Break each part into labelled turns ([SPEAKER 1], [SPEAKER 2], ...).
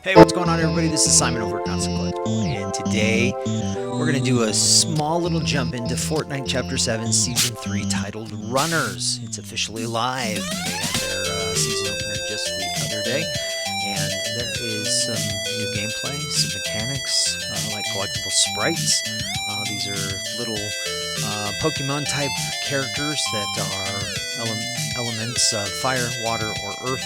[SPEAKER 1] Hey, what's going on, everybody? This is Simon over at Collectible, and today we're going to do a small little jump into Fortnite Chapter 7 Season 3 titled Runners. It's officially live. They had their season opener just the other day, and there is some new gameplay, some mechanics, like collectible sprites. These are little Pokemon-type characters that are elements of fire, water, or earth.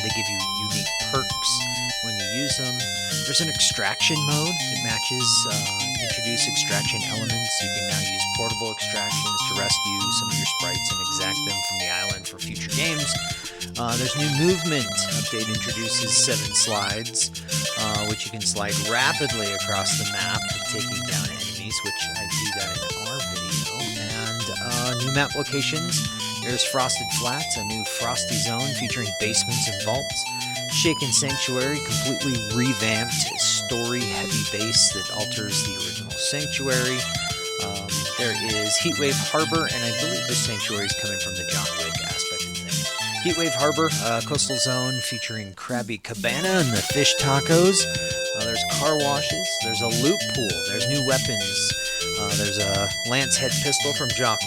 [SPEAKER 1] They give you unique perks when you use them. There's an extraction mode that matches introduce extraction elements. You can now use portable extractions to rescue some of your sprites and exact them from the island for future games. There's new movement. Update introduces 7 slides, which you can slide rapidly across the map, taking down enemies, which I do that in our video. And new map locations. There's Frosted Flats, a new frosty zone featuring basements and vaults. Shaken Sanctuary, completely revamped story-heavy base that alters the original Sanctuary. There is Heatwave Harbor, and I believe this Sanctuary is coming from the John Wick aspect of things. Heatwave Harbor, coastal zone featuring Krabby Cabana and the fish tacos. There's car washes. There's a loot pool. There's new weapons. There's a Lance head pistol from John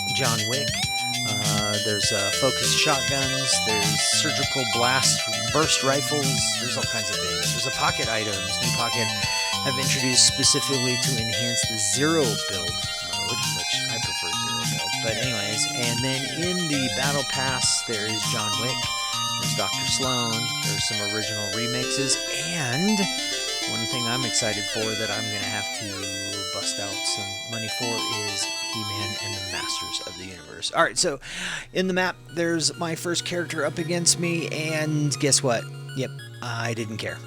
[SPEAKER 1] Wick. There's focused shotguns, there's surgical blast burst rifles, there's all kinds of things. There's a pocket items. New pocket have introduced specifically to enhance the zero build mode, which I prefer zero build. But anyways, and then in the battle pass, there is John Wick, there's Dr. Sloan, there's some original remixes, and one thing I'm excited for that I'm going to have to bust out some money for is He-Man and the Masters of the Universe. Alright, so in the map, there's my first character up against me, and guess what? Yep, I didn't care.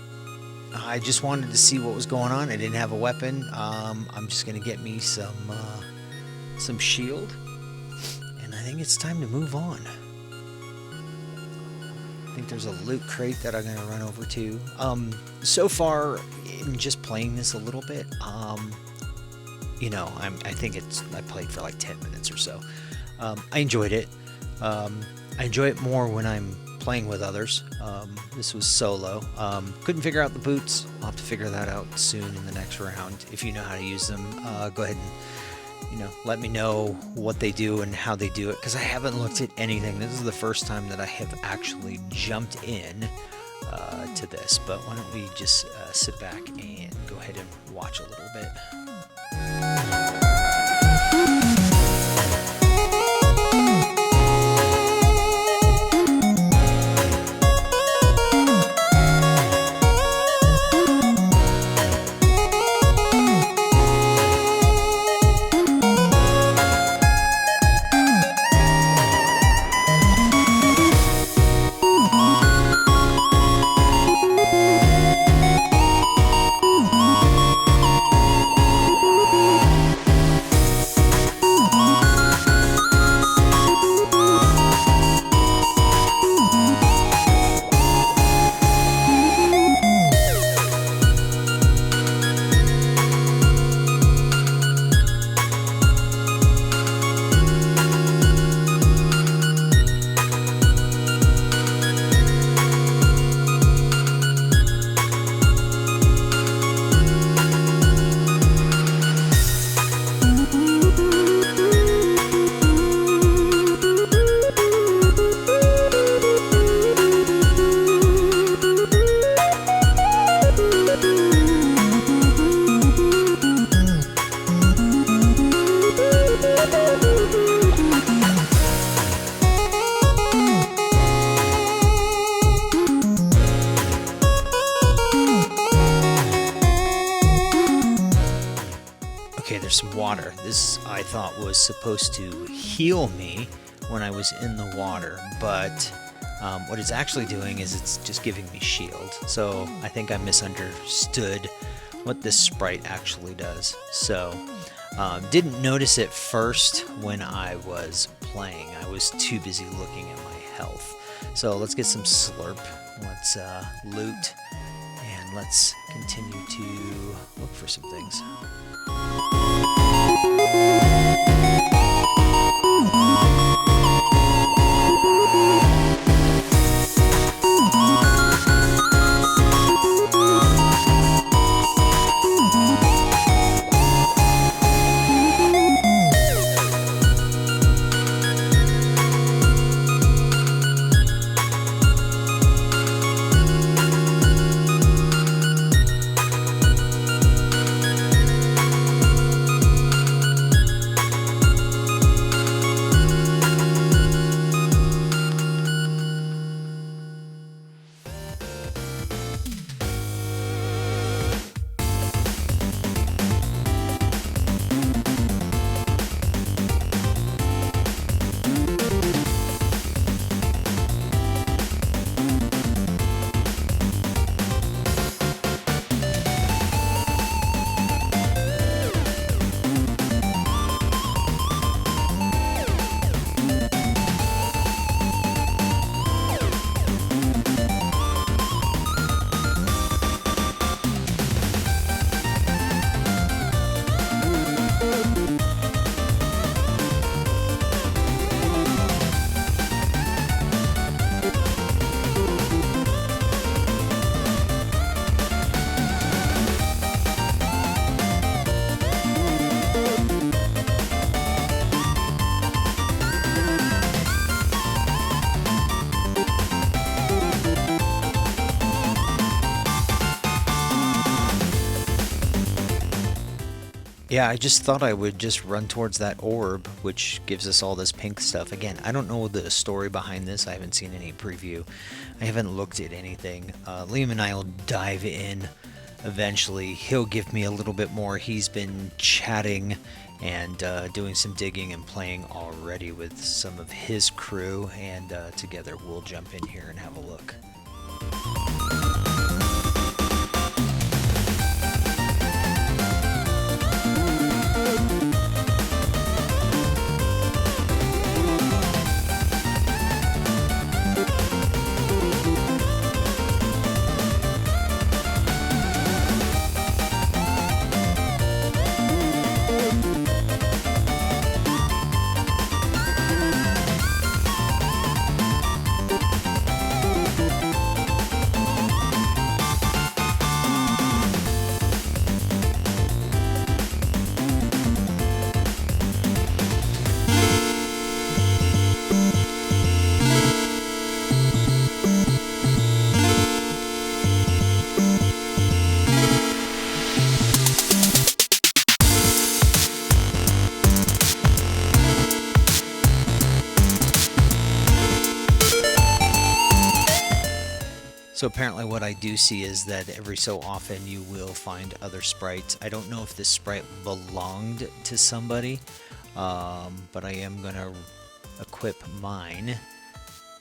[SPEAKER 1] I just wanted to see what was going on. I didn't have a weapon. I'm just going to get me some shield, and I think it's time to move on. I think there's a loot crate that I'm going to run over to. So far, in just playing this a little bit, I think I played for like 10 minutes or so. I enjoyed it. I enjoy it more when I'm playing with others. This was solo. Couldn't figure out the boots. I'll have to figure that out soon in the next round. If you know how to use them, go ahead and let me know what they do and how they do it, because I haven't looked at anything. This is the first time that I have actually jumped in to this, but why don't we just sit back and go ahead and watch a little bit. Okay, there's some water. This, I thought, was supposed to heal me when I was in the water, but what it's actually doing is it's just giving me shield. So I think I misunderstood what this sprite actually does. So didn't notice it first when I was playing. I was too busy looking at my health. So let's get some slurp. Let's loot, and let's continue to look for some things. Yeah, I just thought I would just run towards that orb, which gives us all this pink stuff. Again, I don't know the story behind this. I haven't seen any preview. I haven't looked at anything. Liam and I will dive in eventually. He'll give me a little bit more. He's been chatting and doing some digging and playing already with some of his crew, and together we'll jump in here and have a look. So apparently what I do see is that every so often you will find other sprites. I don't know if this sprite belonged to somebody, but I am going to equip mine,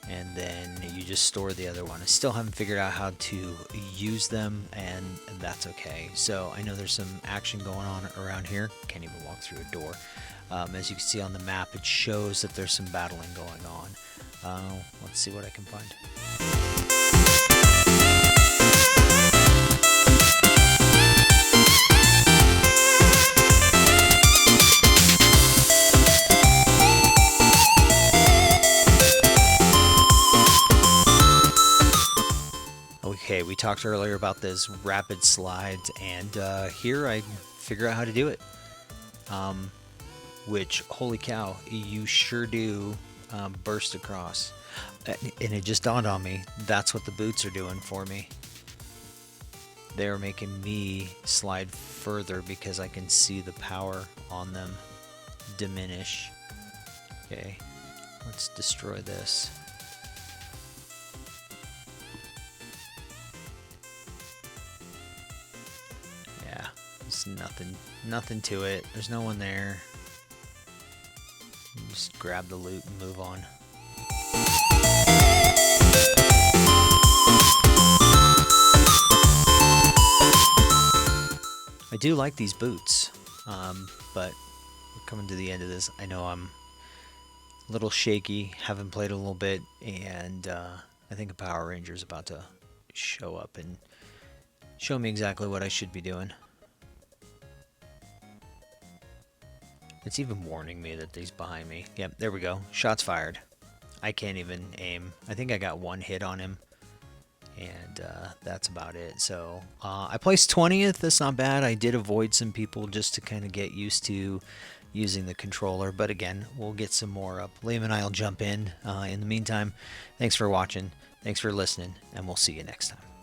[SPEAKER 1] and then you just store the other one. I still haven't figured out how to use them, and that's okay. So I know there's some action going on around here. Can't even walk through a door. As you can see on the map, it shows that there's some battling going on. Let's see what I can find. Okay, we talked earlier about this rapid slides, and here I figure out how to do it. Which, holy cow, you sure do burst across. And it just dawned on me, that's what the boots are doing for me. They're making me slide further because I can see the power on them diminish. Okay, let's destroy this. Yeah, there's nothing to it. There's no one there. Just grab the loot and move on. I do like these boots, but we're coming to the end of this. I know I'm a little shaky, haven't played a little bit, and I think a Power Ranger is about to show up and show me exactly what I should be doing. It's even warning me that he's behind me. Yep, there we go. Shots fired. I can't even aim. I think I got one hit on him, and that's about it. So I placed 20th. That's not bad. I did avoid some people just to kind of get used to using the controller. But again, we'll get some more up. Liam and I will jump in. In the meantime, thanks for watching. Thanks for listening, and we'll see you next time.